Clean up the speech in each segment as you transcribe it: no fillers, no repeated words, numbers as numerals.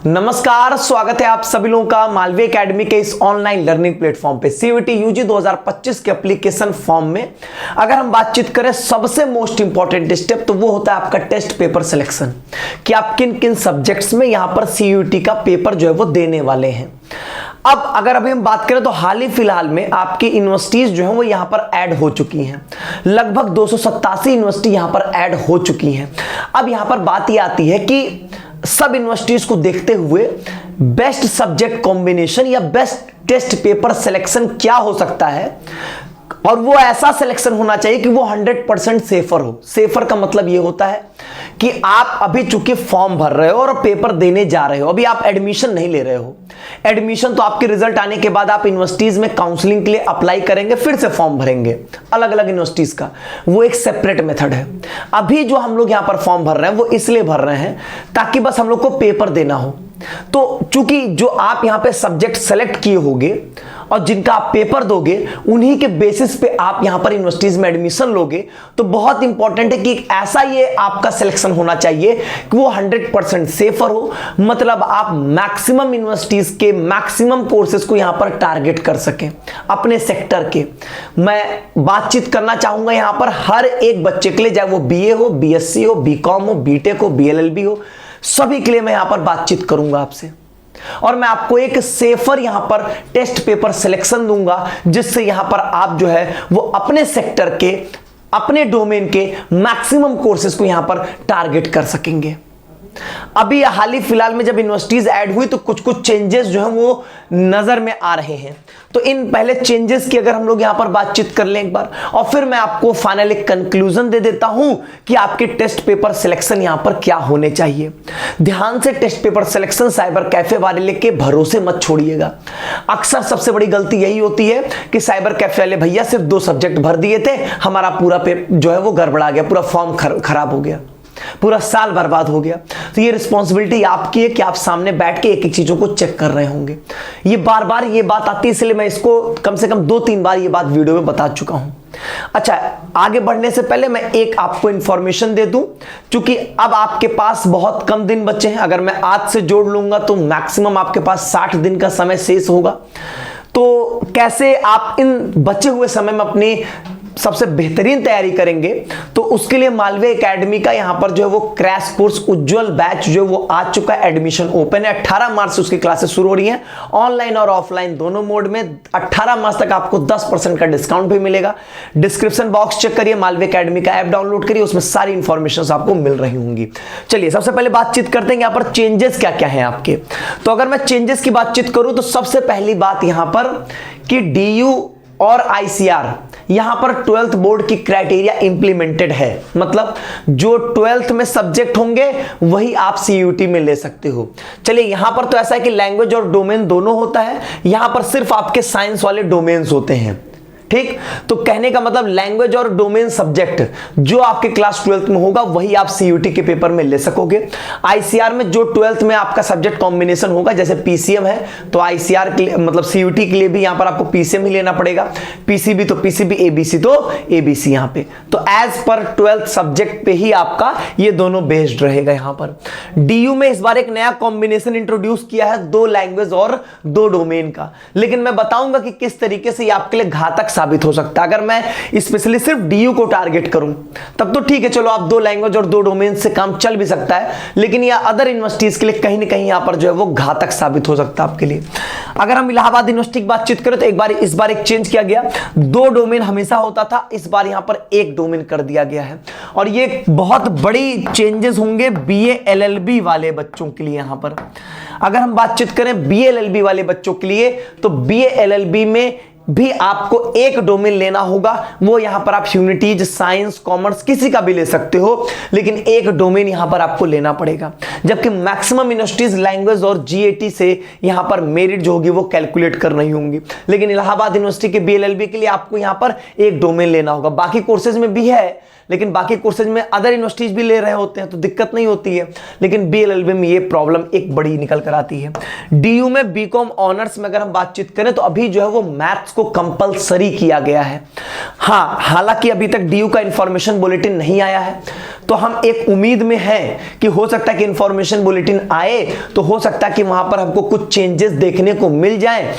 नमस्कार, स्वागत है आप सभी लोगों का मालवीय एकेडमी के इस ऑनलाइन लर्निंग प्लेटफॉर्म पे। सीयूईटी यूजी 2025 के एप्लीकेशन फॉर्म में अगर हम बातचीत करें सबसे मोस्ट इंपॉर्टेंट स्टेप तो वो होता है आपका टेस्ट पेपर सिलेक्शन, कि आप किन किन सब्जेक्ट्स में यहां पर सीयूईटी का पेपर जो है वो देने वाले हैं। अब अगर अभी हम बात करें तो हाल ही फिलहाल में आपकी यूनिवर्सिटीज जो है वो यहां पर ऐड हो चुकी हैं। लगभग 287 यूनिवर्सिटी यहां पर ऐड हो चुकी हैं। अब यहां पर बात यह आती है कि सब यूनिवर्सिटीज को देखते हुए बेस्ट सब्जेक्ट कॉम्बिनेशन या बेस्ट टेस्ट पेपर सिलेक्शन क्या हो सकता है, और वो ऐसा सिलेक्शन होना चाहिए कि वो 100% सेफर हो। सेफर का मतलब ये होता है कि आप अभी चूंकि फॉर्म भर रहे हो और पेपर देने जा रहे हो, अभी आप एडमिशन नहीं ले रहे हो। एडमिशन तो आपके रिजल्ट आने के बाद आप यूनिवर्सिटीज में काउंसलिंग के लिए अप्लाई करेंगे, फिर से फॉर्म भरेंगे अलग अलग यूनिवर्सिटीज का, वो एक सेपरेट मेथड है। अभी जो हम लोग यहां पर फॉर्म भर रहे हैं वो इसलिए भर रहे हैं ताकि बस हम लोग को पेपर देना हो। तो चूंकि जो आप यहां पे सब्जेक्ट सेलेक्ट किए होंगे और जिनका आप पेपर दोगे उन्हीं के बेसिस पे आप यहां पर यूनिवर्सिटीज में एडमिशन लोगे, तो बहुत इंपॉर्टेंट है कि ऐसा ये आपका सिलेक्शन होना चाहिए कि वो 100% सेफर हो। मतलब आप मैक्सिमम यूनिवर्सिटीज के मैक्सिमम कोर्सेज को यहां पर टारगेट कर सकें अपने सेक्टर के। मैं बातचीत करना चाहूंगा यहां पर हर एक बच्चे के लिए, चाहे वो बीए हो, बीएससी हो, बीकॉम हो, बीटेक हो, बीएलएलबी हो, सभी के लिए मैं यहां पर बातचीत करूंगा आपसे, और मैं आपको एक सेफर यहां पर टेस्ट पेपर सिलेक्शन दूंगा जिससे यहां पर आप जो है वो अपने सेक्टर के, अपने डोमेन के मैक्सिमम कोर्सेज को यहां पर टारगेट कर सकेंगे। अभी हाल ही फिलहाल में जब यूनिवर्सिटीज ऐड हुई तो कुछ कुछ चेंजेस जो है वो नजर में आ रहे हैं। तो इन पहले चेंजेस की अगर हम लोग यहां पर बातचीत कर लें एक बार, और फिर मैं आपको फाइनल एक कंक्लूजन दे देता हूं कि आपके टेस्ट पेपर सिलेक्शन यहां पर क्या होने चाहिए। ध्यान से test paper selection cyber cafe वाले लेके भरोसे मत छोड़िएगा। अक्सर सबसे बड़ी गलती यही होती है कि साइबर कैफे वाले भैया सिर्फ 2 सब्जेक्ट भर दिए थे, हमारा पूरा पेपर जो है वो गड़बड़ा गया, पूरा फॉर्म खराब हो गया, पूरा साल बर्बाद हो गया। तो ये रिस्पॉन्सिबिलिटी आपकी है कि आप सामने बैठ के एक एक चीजों को चेक कर रहे होंगे। ये बार बार ये बात आती है, इसलिए मैं इसको कम से कम 2-3 बार ये बात वीडियो में बता चुका हूं। अच्छा, आगे बढ़ने से पहले मैं एक आपको इंफॉर्मेशन दे दूं, क्योंकि अब आपके पास बहुत कम दिन बचे हैं। अगर मैं आज से जोड़ लूंगा तो मैक्सिमम आपके पास 60 दिन का समय शेष होगा। तो कैसे आप इन बचे हुए समय में अपनी सबसे बेहतरीन तैयारी करेंगे, तो उसके लिए मालवीय एकेडमी का यहां पर जो है वो क्रैश कोर्स उज्जवल बैच जो है वो आ चुका है। एडमिशन ओपन है, 18 मार्च से उसकी क्लासेस शुरू हो रही हैं, ऑनलाइन और ऑफलाइन दोनों मोड में। 18 मार्च तक आपको 10% का डिस्काउंट भी मिलेगा। डिस्क्रिप्शन बॉक्स चेक करिए, मालवीय एकेडमी का ऐप डाउनलोड करिए, उसमें सारी इंफॉर्मेशन आपको मिल रही होंगी। चलिए सबसे पहले बातचीत करते हैं यहां पर चेंजेस क्या क्या है आपके। तो अगर मैं चेंजेस की बातचीत करूं तो सबसे पहली बात यहां पर कि डीयू और आईसीआर यहां पर 12th बोर्ड की क्राइटेरिया इंप्लीमेंटेड है। मतलब जो 12th में सब्जेक्ट होंगे वही आप सीयूटी में ले सकते हो। चलिए यहां पर तो ऐसा है कि लैंग्वेज और डोमेन दोनों होता है, यहां पर सिर्फ आपके साइंस वाले डोमेन्स होते हैं। ठीक, तो कहने का मतलब लैंग्वेज और डोमेन सब्जेक्ट जो आपके क्लास 12th में होगा वही आप सीयूटी के पेपर में ले सकोगे। आईसीआर में जो 12th में आपका सब्जेक्ट कॉम्बिनेशन होगा, जैसे पीसीएम है तो आईसीआर के लिए मतलब सीयूटी के लिए भी यहां पर आपको पीसीएम ही लेना पड़ेगा, पीसीबी तो पीसीबी, एबीसी तो एबीसी। यहां पे तो एज पर 12th सब्जेक्ट पे ही आपका ये दोनों बेस्ड रहेगा। यहां पर डीयू में इस बार एक नया कॉम्बिनेशन इंट्रोड्यूस किया है, 2 लैंग्वेज और 2 डोमेन का, लेकिन मैं बताऊंगा कि किस तरीके से ये आपके लिए घातक साबित हो सकता है। अगर मैं स्पेशली सिर्फ डीयू को टारगेट करूं तब तो ठीक है, चलो आप 2 लैंग्वेज और 2 डोमेन से काम चल भी सकता है, लेकिन यह अदर यूनिवर्सिटीज के लिए कहीं ना कहीं यहां पर जो है वो घातक साबित हो सकता है आपके लिए। अगर हम इलाहाबाद यूनिवर्सिटी की बातचीत करें तो इस बार एक चेंज किया गया। 2 डोमेन हमेशा होता था, इस बार यहां पर 1 डोमेन कर दिया गया है, और ये बहुत बड़ी चेंजेस होंगे बीए एलएलबी वाले बच्चों के लिए। यहां पर अगर हम बातचीत करें बीए एलएलबी वाले बच्चों के लिए तो बीए एलएलबी में भी आपको 1 डोमेन लेना होगा। वो यहां पर आप ह्यूमैनिटीज, साइंस, कॉमर्स किसी का भी ले सकते हो, लेकिन 1 डोमेन यहां पर आपको लेना पड़ेगा। जबकि मैक्सिमम यूनिवर्सिटीज लैंग्वेज और जीएटी से यहां पर मेरिट जो होगी वो कैलकुलेट कर रही होंगी, लेकिन इलाहाबाद यूनिवर्सिटी के बीएलएलबी के लिए आपको यहां पर 1 डोमेन लेना होगा। बाकी कोर्सेज में भी है, लेकिन बाकी कोर्सेज में अदर यूनिवर्सिटीज भी ले रहे होते हैं तो दिक्कत नहीं होती है, लेकिन BLLB में ये प्रॉब्लम एक बड़ी निकल कर आती है। DU में बीकॉम ऑनर्स में अगर हम बातचीत करें तो अभी जो है वो मैथ्स को कंपलसरी किया गया है। हाँ, हालांकि अभी तक DU का इंफॉर्मेशन बुलेटिन नहीं आया है, तो हम एक उम्मीद में हैं कि हो सकता है कि इंफॉर्मेशन बुलेटिन आए तो हो सकता है कि वहां पर हमको कुछ चेंजेस देखने को मिल जाए।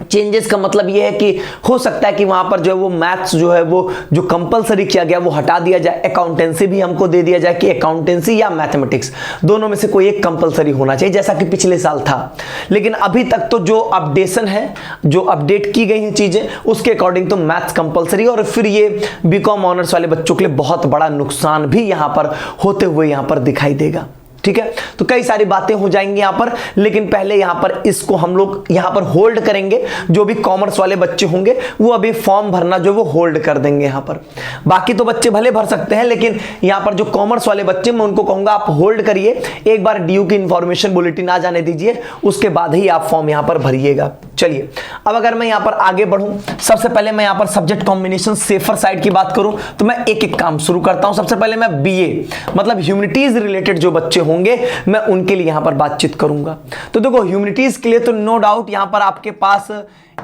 चेंजेस का मतलब यह है कि हो सकता है कि वहां पर जो है वो मैथ्स जो है वो जो कंपलसरी किया गया वो हटा दिया जाए, अकाउंटेंसी भी हमको दे दिया जाए कि अकाउंटेंसी या मैथमेटिक्स दोनों में से कोई एक कंपलसरी होना चाहिए, जैसा कि पिछले साल था। लेकिन अभी तक तो जो अपडेशन है, जो अपडेट की गई हैं चीजें, उसके अकॉर्डिंग तो मैथ्स कंपलसरी, और फिर ये बीकॉम ऑनर्स वाले बच्चों के लिए बहुत बड़ा नुकसान भी यहां पर होते हुए यहां पर दिखाई देगा। ठीक है, तो कई सारी बातें हो जाएंगी यहां पर, लेकिन पहले यहां पर इसको हम लोग यहां पर होल्ड करेंगे। जो भी कॉमर्स वाले बच्चे होंगे वो अभी फॉर्म भरना जो वो होल्ड कर देंगे यहां पर। बाकी तो बच्चे भले भर सकते हैं, लेकिन यहां पर जो कॉमर्स वाले बच्चे, मैं उनको कहूंगा आप होल्ड करिए, एक बार DU की इंफॉर्मेशन बुलेटिन आ जाने दीजिए, उसके बाद ही आप फॉर्म यहां पर भरिएगा। चलिए, अब अगर मैं यहां पर आगे बढ़ूं, सबसे पहले मैं यहां पर सब्जेक्ट कॉम्बिनेशन सेफर साइड की बात करूं तो मैं एक एक काम शुरू करता हूं। सबसे पहले मैं BA मतलब ह्यूमैनिटीज रिलेटेड जो बच्चे होंगे मैं उनके लिए यहां पर बातचीत करूंगा। तो देखो, ह्यूमैनिटीज के लिए तो नो डाउट यहां पर आपके पास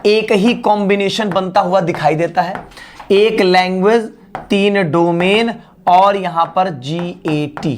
एक ही कॉम्बिनेशन बनता हुआ दिखाई देता है, एक लैंग्वेज, 3 डोमेन और यहां पर GAT।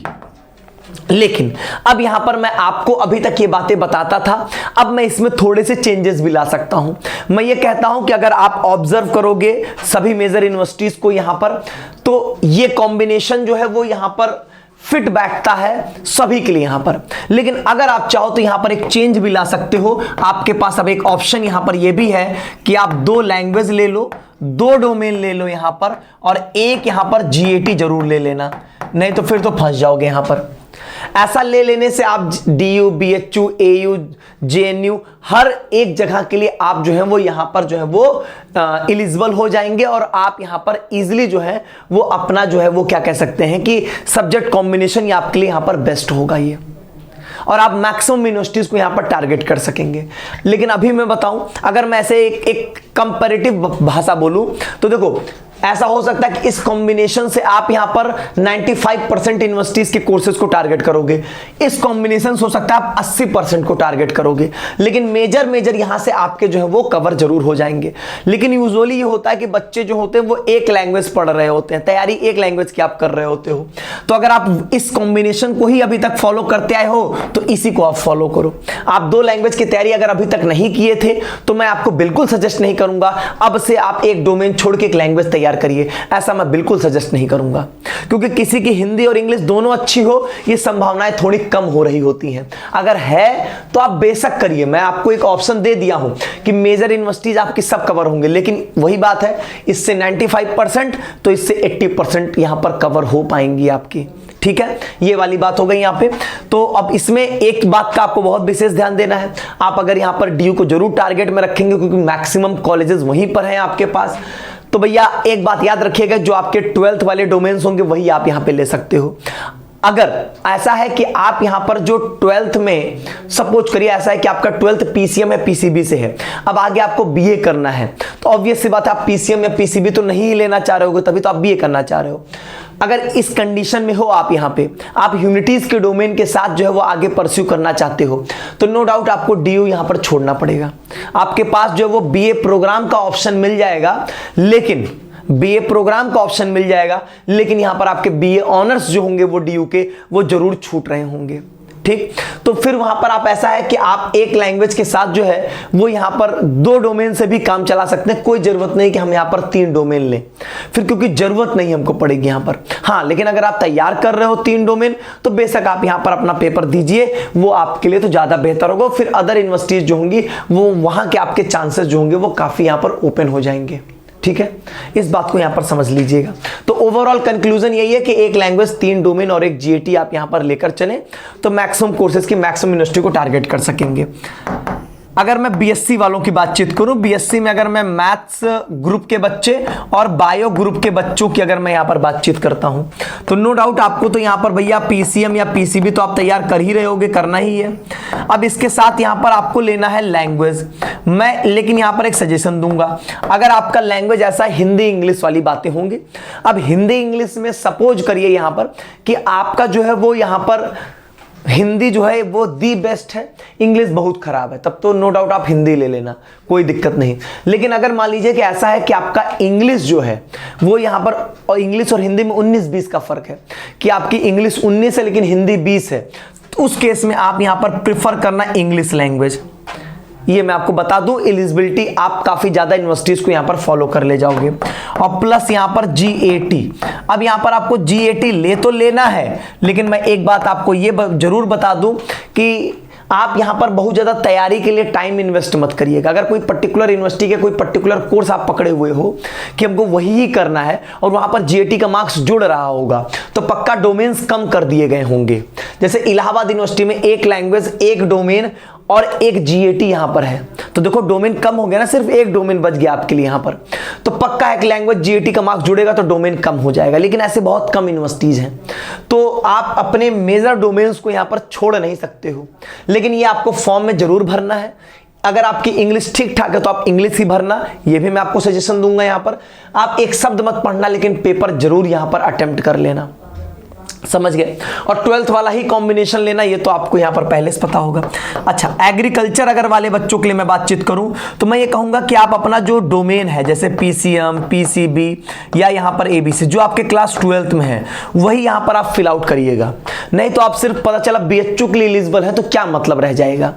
लेकिन अब यहां पर मैं आपको अभी तक ये बातें बताता था, अब मैं इसमें थोड़े से चेंजेस भी ला सकता हूं। मैं ये कहता हूं कि अगर आप ऑब्जर्व करोगे सभी मेजर यूनिवर्सिटीज को यहां पर, तो ये कॉम्बिनेशन जो है वो यहां पर फिट बैठता है सभी के लिए यहां पर। लेकिन अगर आप चाहो तो यहां पर एक चेंज भी ला सकते हो। आपके पास अब एक ऑप्शन यहां पर यह भी है कि आप 2 लैंग्वेज ले लो, 2 डोमेन ले लो यहां पर, और एक यहां पर GAT जरूर ले लेना, नहीं तो फिर तो फंस जाओगे यहां पर। ऐसा ले लेने से आप DU, BHU, AU, JNU हर एक जगह के लिए आप जो है वो यहां पर जो है वो एलिजिबल हो जाएंगे, और आप यहां पर इजीली जो है वो अपना जो है वो क्या कह सकते हैं कि सब्जेक्ट कॉम्बिनेशन ये आपके लिए यहां पर बेस्ट होगा ये, और आप मैक्सिमम यूनिवर्सिटीज को यहां पर टारगेट कर सकेंगे। लेकिन अभी मैं बताऊं, अगर मैं ऐसे एक कंपैरेटिव भाषा बोलूं तो देखो, ऐसा हो सकता है कि इस कॉम्बिनेशन से आप यहां पर 95% यूनिवर्सिटीज के कोर्सेज को टारगेट करोगे, इस कॉम्बिनेशन से हो सकता है आप 80% को टारगेट करोगे, लेकिन मेजर यहां से आपके जो है वो कवर जरूर हो जाएंगे। लेकिन यूजुअली ये होता है कि बच्चे जो होते हैं वो एक लैंग्वेज पढ़ रहे होते हैं, तैयारी एक लैंग्वेज की आप कर रहे होते हो, तो अगर आप इस कॉम्बिनेशन को ही अभी तक फॉलो करते आए हो तो इसी को आप फॉलो करो। आप 2 लैंग्वेज की तैयारी अगर अभी तक नहीं किए थे तो मैं आपको बिल्कुल सजेस्ट नहीं करूंगा अब से आप एक डोमेन छोड़ के एक लैंग्वेज तैयार करिए, ऐसा मैं बिल्कुल सजेस्ट नहीं करूंगा, क्योंकि किसी की हिंदी और इंग्लिश दोनों अच्छी हो ये संभावनाएं थोड़ी कम हो रही होती हैं। अगर है तो आप बेशक करिए, मैं आपको एक ऑप्शन दे दिया हूं कि मेजर यूनिवर्सिटीज आपकी सब कवर होंगे, लेकिन वही बात है, इससे 95% तो इससे 80% यहां पर कवर हो पाएंगी आपकी। ठीक है, ये वाली बात हो गई यहां पे। तो अब इसमें एक बात का आपको बहुत विशेष ध्यान देना है, आप अगर यहां पर DU को जरूर टारगेट में रखेंगे क्योंकि मैक्सिमम कॉलेजेस वहीं पर हैं आपके पास, तो भैया एक बात याद रखिएगा, जो आपके 12th वाले डोमेन्स होंगे वही आप यहां पे ले सकते हो। अगर ऐसा है कि आप यहां पर जो 12th में, सपोज करिए ऐसा है कि आपका 12th PCM या PCB से है, अब आगे आपको BA करना है, तो ऑब्वियस सी बात है आप PCM या PCB तो नहीं लेना चाह रहे होगे, तभी तो आप BA करना चाह रहे हो। अगर इस कंडीशन में हो आप यहां पे, आप ह्यूमैनिटीज के डोमेन के साथ जो है वो आगे परस्यू करना चाहते हो, तो नो डाउट आपको DU यहां पर छोड़ना पड़ेगा। आपके पास जो है वो BA प्रोग्राम का ऑप्शन मिल जाएगा, लेकिन BA प्रोग्राम का ऑप्शन मिल जाएगा, लेकिन यहां पर आपके BA ऑनर्स जो होंगे वो DU के वो जरूर छूट रहे होंगे। ठीक, तो फिर वहां पर आप ऐसा है कि आप एक लैंग्वेज के साथ जो है वो यहां पर 2 डोमेन से भी काम चला सकते हैं, कोई जरूरत नहीं कि हम यहां पर 3 डोमेन लें, फिर क्योंकि जरूरत नहीं हमको पड़ेगी यहां पर। हाँ, लेकिन अगर आप तैयार कर रहे हो 3 डोमेन तो बेशक आप यहां पर अपना पेपर दीजिए, वो आपके लिए तो ज्यादा बेहतर होगा। फिर अदर यूनिवर्सिटीज जो होंगी वो वहां के आपके चांसेस जो होंगे वो काफी यहां पर ओपन हो जाएंगे। ठीक है, इस बात को यहां पर समझ लीजिएगा। तो ओवरऑल कंक्लूजन यही है कि एक लैंग्वेज, 3 डोमेन और एक GAT आप यहां पर लेकर चलें तो मैक्सिमम कोर्सेज की मैक्सिमम यूनिवर्सिटी को टारगेट कर सकेंगे। अगर मैं BSc वालों की बातचीत करूं, BSc में अगर मैं मैथ्स ग्रुप के बच्चे और बायो ग्रुप के बच्चों की अगर मैं यहां पर बातचीत करता हूं तो नो डाउट आपको तो यहां पर भैया PCM या PCB तो आप तैयार कर ही रहे होगे, करना ही है। अब इसके साथ यहां पर आपको लेना है लैंग्वेज। मैं लेकिन यहां पर एक सजेशन दूंगा, अगर आपका लैंग्वेज ऐसा हिंदी इंग्लिश वाली बातें होंगी। अब हिंदी इंग्लिश में सपोज करिए यहां पर कि आपका जो है वो यहां पर हिंदी जो है वो दी बेस्ट है, इंग्लिश बहुत खराब है, तब तो नो डाउट आप हिंदी ले लेना, कोई दिक्कत नहीं। लेकिन अगर मान लीजिए कि ऐसा है कि आपका इंग्लिश जो है वो यहाँ पर, और इंग्लिश और हिंदी में 19-20 का फर्क है, कि आपकी इंग्लिश 19 है लेकिन हिंदी 20 है, तो उस केस में आप यहाँ पर प्रिफर करना इंग्लिश लैंग्वेज। ये मैं आपको बता दूं, एलिजिबिलिटी आप काफी ज्यादा यूनिवर्सिटीज को यहां पर फॉलो कर ले जाओगे। और प्लस यहां पर जीएटी, अब यहां पर आपको जीएटी ले तो लेना है, लेकिन मैं एक बात आपको ये जरूर बता दूं कि आप यहां पर बहुत ज्यादा तैयारी के लिए टाइम इन्वेस्ट मत करिएगा। अगर कोई पर्टिकुलर यूनिवर्सिटी के कोई पर्टिकुलर कोर्स आप पकड़े हुए हो कि हमको वही ही करना है और वहां पर जीएटी का मार्क्स जुड़ रहा होगा, तो पक्का डोमेन्स कम कर दिए गए होंगे। जैसे इलाहाबाद यूनिवर्सिटी में एक लैंग्वेज, एक डोमेन और एक जीएटी यहां पर है, तो देखो डोमेन कम हो गया ना, सिर्फ एक डोमेन बच गया आपके लिए यहां पर, तो पक्का एक लैंग्वेज जीएटी का मार्क्स जुड़ेगा तो डोमेन कम हो जाएगा। लेकिन ऐसे बहुत कम यूनिवर्सिटीज हैं, तो आप अपने मेजर डोमेन्स को यहां पर छोड़ नहीं सकते हो। लेकिन ये आपको फॉर्म में जरूर भरना है। अगर आपकी इंग्लिश ठीक ठाक है तो आप इंग्लिश ही भरना, ये भी मैं आपको सजेशन दूंगा। यहां पर आप एक शब्द मत पढ़ना, लेकिन पेपर जरूर यहां पर अटेम्प्ट कर लेना, समझ गए। और 12th वाला ही कॉम्बिनेशन लेना, ये तो आपको यहां पर पहले से पता होगा। अच्छा, एग्रीकल्चर अगर वाले बच्चों के लिए मैं बातचीत करूं तो मैं ये कहूंगा कि आप अपना जो डोमेन है, जैसे पीसीएम, पीसीबी या यहां पर एबीसी, जो आपके क्लास 12th में है वही यहां पर आप फिल आउट करिएगा। नहीं तो आप सिर्फ पता चला बीएचयू के लिए एलिजिबल है तो क्या मतलब रह जाएगा।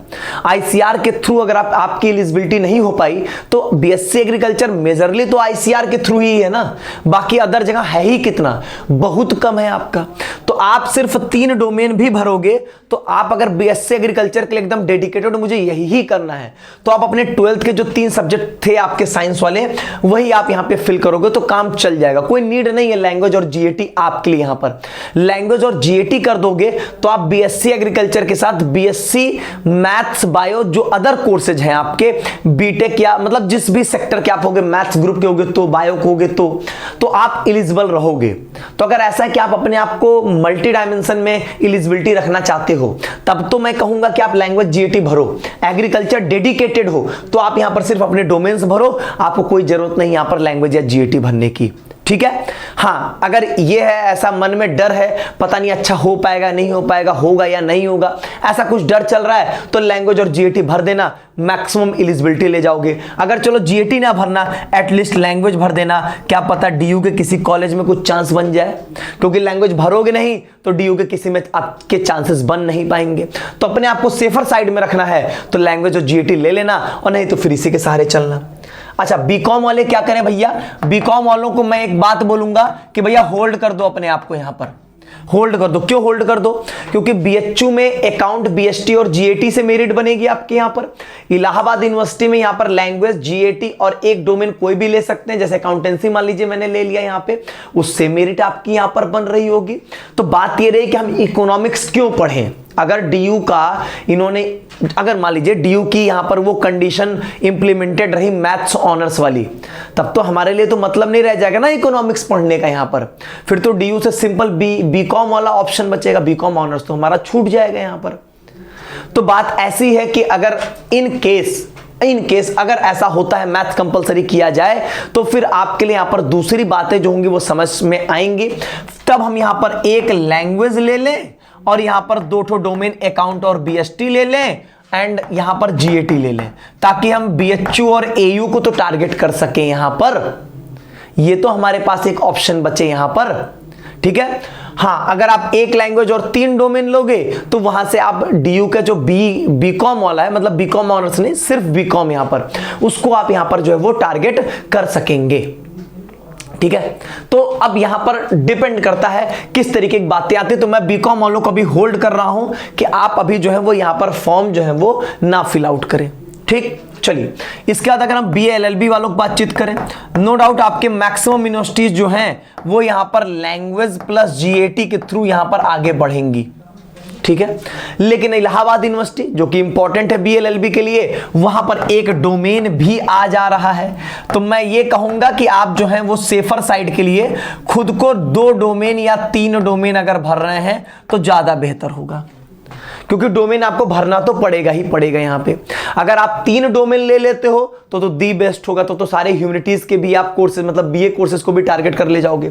आईसीआर के थ्रू अगर आपकी एलिजिबिलिटी नहीं हो पाई तो बीएससी एग्रीकल्चर मेजरली तो आईसीआर के थ्रू ही है ना, बाकी अदर जगह है ही कितना, बहुत कम है आपका। तो आप सिर्फ 3 डोमेन भी भरोगे तो आप अगर बीएससी एग्रीकल्चर के लिए एकदम डेडिकेटेड मुझे यही ही करना है, तो आप अपने 12th के जो 3 सब्जेक्ट थे आपके साइंस वाले वही आप यहां पे फिल करोगे तो काम चल जाएगा। कोई नीड नहीं है लैंग्वेज और जीएटी आपके लिए। यहां पर लैंग्वेज और जीएटी कर दोगे तो आप बीएससी एग्रीकल्चर के साथ बीएससी मैथ्स बायो जो अदर कोर्सेज हैं आपके, बीटेक या मतलब जिस भी सेक्टर के आप होगे, मैथ्स ग्रुप के होगे तो, बायो के होगे तो आप एलिजिबल रहोगे। तो अगर ऐसा है कि आप अपने आप को मल्टी डायमेंशन में एलिजिबिलिटी रखना चाहते हो तब तो मैं कहूंगा कि आप लैंग्वेज जीएटी भरो। एग्रीकल्चर डेडिकेटेड हो तो आप यहां पर सिर्फ अपने डोमेन्स भरो, आपको कोई जरूरत नहीं यहां पर लैंग्वेज या जीएटी भरने की, ठीक है। हाँ, अगर ये है ऐसा मन में डर है, पता नहीं अच्छा हो पाएगा नहीं हो पाएगा, होगा या नहीं होगा, ऐसा कुछ डर चल रहा है तो लैंग्वेज और जीएटी भर देना, मैक्सिमम एलिजिबिलिटी ले जाओगे। अगर चलो जीएटी ना भरना, एटलीस्ट लैंग्वेज भर देना, क्या पता डीयू के किसी कॉलेज में कुछ चांस बन जाए, क्योंकि लैंग्वेज भरोगे नहीं तो डीयू के किसी में आपके चांसेस बन नहीं पाएंगे। तो अपने आप को सेफर साइड में रखना है तो लैंग्वेज और जीएटी ले लेना, और नहीं तो फिर इसी के सहारे चलना। अच्छा, बीकॉम वाले क्या करें भैया? बीकॉम वालों को मैं एक बात बोलूंगा कि भैया होल्ड कर दो अपने आप को, यहां पर होल्ड कर दो। क्यों होल्ड कर दो? क्योंकि बीएचयू में अकाउंट, बीएसटी और जीएटी से मेरिट बनेगी आपके यहां पर। इलाहाबाद यूनिवर्सिटी में यहां पर लैंग्वेज, जीएटी और एक डोमेन कोई भी ले सकते हैं, जैसे अकाउंटेंसी मान लीजिए मैंने ले लिया यहां पे, उससे मेरिट आपकी यहां पर बन रही होगी। तो बात ये रही कि हम इकोनॉमिक्स क्यों पढ़ें। अगर डीयू का इन्होंने, अगर मान लीजिए डीयू की यहां पर वो कंडीशन इंप्लीमेंटेड रही मैथ्स ऑनर्स वाली, तब तो हमारे लिए तो मतलब नहीं रह जाएगा ना इकोनॉमिक्स पढ़ने का यहां पर। फिर तो डीयू से सिंपल बीकॉम वाला ऑप्शन बचेगा, बीकॉम ऑनर्स तो हमारा छूट जाएगा यहां पर। तो बात ऐसी है कि अगर इन केस अगर ऐसा होता है मैथ कंपलसरी किया जाए तो फिर आपके लिए यहां पर दूसरी बातें जो होंगी वो समझ में आएंगी। तब हम यहां पर एक लैंग्वेज ले लें और यहां पर 2 डोमेन अकाउंट और बीएसटी ले लें एंड यहां पर जीएटी ले लें, ताकि हम बीएचयू और एयू को तो टारगेट कर सकें यहां पर। ये तो हमारे पास एक ऑप्शन बचे यहां पर, ठीक है। हाँ, अगर आप एक लैंग्वेज और 3 डोमेन लोगे तो वहां से आप डीयू का जो बीकॉम वाला है, मतलब बीकॉम ऑनर्स नहीं, सिर्फ बीकॉम यहां पर, उसको आप यहां पर जो है वो टारगेट कर सकेंगे, ठीक है। तो अब यहां पर डिपेंड करता है किस तरीके की बातें आती है। तो मैं बीकॉम वालों को भी होल्ड कर रहा हूं कि आप अभी जो है वो यहां पर फॉर्म जो है वो ना फिल आउट करें, ठीक। चलिए, इसके बाद अगर हम बीएलएलबी वालों की बातचीत करें, नो डाउट आपके मैक्सिमम यूनिवर्सिटीज जो हैं वो यहां पर लैंग्वेज प्लस जीएटी के थ्रू यहां पर आगे बढ़ेंगी, ठीक है। लेकिन इलाहाबाद यूनिवर्सिटी जो कि इंपॉर्टेंट है बीएलएलबी के लिए, वहां पर एक डोमेन भी आ जा रहा है। तो मैं ये कहूंगा कि आप जो हैं वो सेफर साइड के लिए खुद को 2 डोमेन या 3 डोमेन अगर भर रहे हैं तो ज्यादा बेहतर होगा, क्योंकि डोमेन आपको भरना तो पड़ेगा ही पड़ेगा यहां पे। अगर आप 3 डोमेन ले लेते हो तो दी बेस्ट होगा, तो सारे ह्यूमैनिटीज के भी आप कोर्सेज मतलब बीए कोर्सेज को भी टारगेट कर ले जाओगे।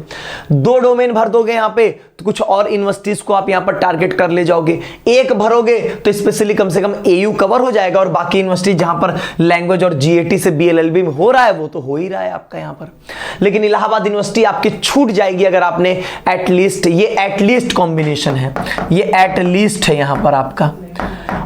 2 डोमेन भर दोगे यहां पे तो कुछ और यूनिवर्सिटीज को आप यहां पर टारगेट कर ले जाओगे। 1 भरोगे तो स्पेशली कम से कम एयू कवर हो जाएगा, और बाकी यूनिवर्सिटी जहां पर लैंग्वेज और जीएटी से बीएलएलबी में हो रहा है वो तो हो ही रहा है आपका यहां पर। लेकिन इलाहाबाद यूनिवर्सिटी आपकी छूट जाएगी अगर आपने एटलीस्ट, ये एटलीस्ट कॉम्बिनेशन है, ये एटलीस्ट है यहां पर आपका।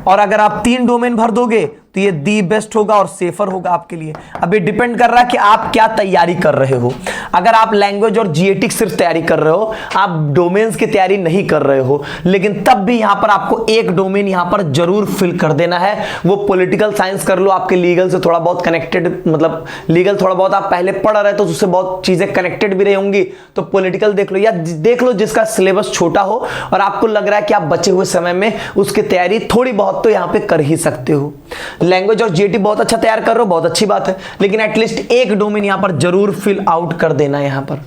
और अगर आप 3 डोमेन भर दोगे तो ये दी बेस्ट होगा और सेफर होगा आपके लिए। अब ये डिपेंड कर रहा है कि आप क्या तैयारी कर रहे हो। अगर आप लैंग्वेज और जीएटी सिर्फ तैयारी कर रहे हो, आप डोमेन्स की तैयारी नहीं कर रहे हो, लेकिन तब भी यहां पर आपको एक डोमेन यहां पर जरूर फिल कर देना है। वो पॉलिटिकल साइंस कर लो, आपके लीगल से थोड़ा बहुत कनेक्टेड, मतलब लीगल थोड़ा बहुत आप पहले पढ़ रहे तो उससे बहुत चीजें कनेक्टेड भी रही होंगी, तो पॉलिटिकल देख लो, या देख लो जिसका सिलेबस छोटा हो और आपको लग रहा है कि आप बचे हुए समय में उसकी तैयारी थोड़ी बहुत तो यहां पे कर ही सकते हो। लैंग्वेज और जीएटी बहुत अच्छा तैयार कर रहे हो, बहुत अच्छी बात है, लेकिन एटलीस्ट एक डोमेन यहां पर जरूर फिल आउट कर देना। यहां पर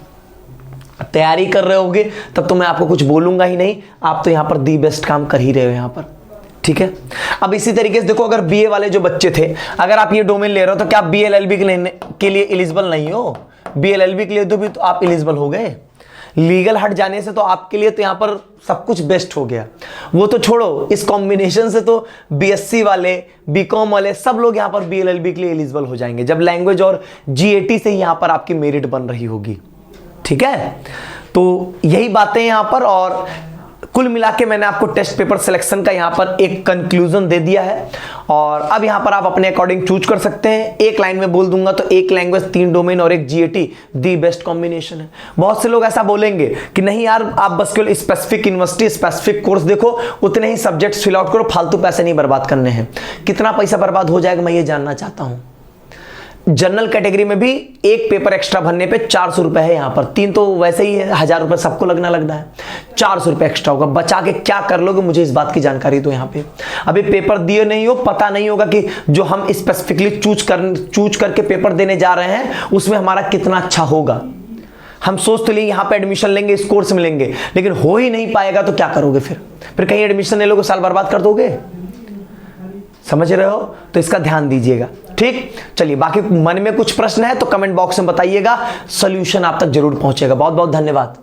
तैयारी कर रहे होगे तब तो मैं आपको कुछ बोलूंगा ही नहीं, आप तो यहां पर दी बेस्ट काम कर ही रहे हो यहां पर, ठीक है। अब इसी तरीके से देखो, अगर बीए वाले जो बच्चे थे, अगर आप ये डोमेन ले रहे हो तो क्या आप बीएलएलबी के लिए एलिजिबल नहीं हो? बीएलएलबी के लिए तो भी तो आप एलिजिबल हो गए। लीगल हट जाने से तो आपके लिए तो यहां पर सब कुछ बेस्ट हो गया। वो तो छोड़ो, इस कॉम्बिनेशन से तो बीएससी वाले, बीकॉम वाले सब लोग यहां पर बीएलएलबी के लिए एलिजिबल हो जाएंगे, जब लैंग्वेज और जीएटी से यहां पर आपकी मेरिट बन रही होगी, ठीक है। तो यही बातें यहां पर, और कुल मिला के मैंने आपको टेस्ट पेपर सिलेक्शन का यहां पर एक कंक्लूजन दे दिया है। और अब यहां पर आप अपने अकॉर्डिंग चूज कर सकते हैं। एक लाइन में बोल दूंगा तो 1 लैंग्वेज, 3 डोमेन और 1 जीएटी दी बेस्ट कॉम्बिनेशन है। बहुत से लोग ऐसा बोलेंगे कि नहीं यार, आप बस केवल स्पेसिफिक यूनिवर्सिटी, स्पेसिफिक कोर्स देखो, उतने ही सब्जेक्ट्स फिल आउट करो, फालतू पैसे नहीं बर्बाद करने हैं। कितना पैसा बर्बाद हो जाएगा मैं ये जानना चाहता हूं। जनरल कैटेगरी में भी एक पेपर एक्स्ट्रा भरने पे 400 रुपए है, यहां पर 3 तो वैसे ही है, 1000 रुपए सबको लगना है, 400 रुपए एक्स्ट्रा होगा। बचा के क्या कर लोगे, मुझे इस बात की जानकारी दो। यहां पे अभी पेपर दिए नहीं हो, पता नहीं होगा कि जो हम स्पेसिफिकली चूज करके पेपर देने जा रहे हैं उसमें हमारा कितना अच्छा होगा। हम सोच तो लिए यहां पे एडमिशन लेंगे, इस कोर्स में लेंगे, लेकिन हो ही नहीं पाएगा तो क्या करोगे? फिर कहीं एडमिशन ले लोगे, साल बर्बाद कर दोगे। समझ रहे हो? तो इसका ध्यान दीजिएगा, ठीक। चलिए, बाकी मन में कुछ प्रश्न है तो कमेंट बॉक्स में बताइएगा, सॉल्यूशन आप तक जरूर पहुंचेगा। बहुत बहुत धन्यवाद।